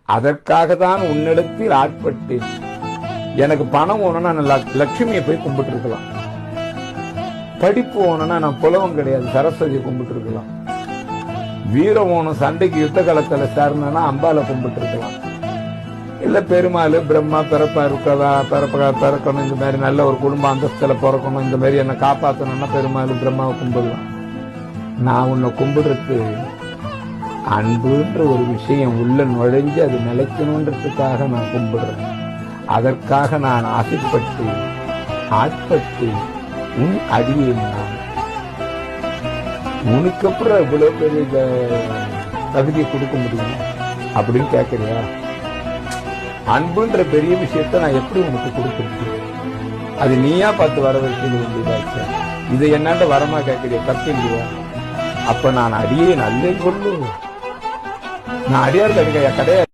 அதற்காக தான் உன்னிடத்தில் ஆட்பட்டேன். எனக்கு பணம் வேணும்னா நான் லட்சுமியை போய் கும்பிட்டு இருக்கலாம். படிப்பு வேணும்னா நான் புலவம் கிடையாது, சரஸ்வதியை கும்பிட்டு இருக்கலாம். வீரம் வேணும், சண்டைக்கு யுத்த காலத்துல சார்னா அம்பால கும்பிட்டு இருக்கலாம். இல்ல பெருமாள் பிரம்மா பிறப்பா இருக்கதா பிறக்கணும், இந்த மாதிரி நல்ல ஒரு குடும்ப அந்தஸ்துல பிறக்கணும், இந்த மாதிரி என்ன காப்பாற்றணும்னா பெருமாள் பிரம்மாவை கும்பிடலாம். நான் உன்னை கும்பிடுறது அன்புன்ற ஒரு விஷயம் உள்ள நுழைஞ்சு அது நிலைக்கணுன்றதுக்காக நான் கும்பிடுறேன். அதற்காக நான் ஆசைப்பட்டு ஆட்பட்டு உன் அடியை நான் உனக்கு அப்புறம் இவ்வளவு பெரிய தகுதியை கொடுக்க முடியும் அப்படின்னு கேட்கறியா? அன்புன்ற பெரிய விஷயத்த நான் எப்படி உனக்கு கொடுத்துருக்கு? அது நீயா பார்த்து வர வைக்க வேண்டியதாச்சு. இதை என்னாண்ட வரமா கேட்கறியா? தப்பு இல்லையா? அப்ப நான் அடியே நல்ல கொள்ளு, நான் அடியார் கிடையாது.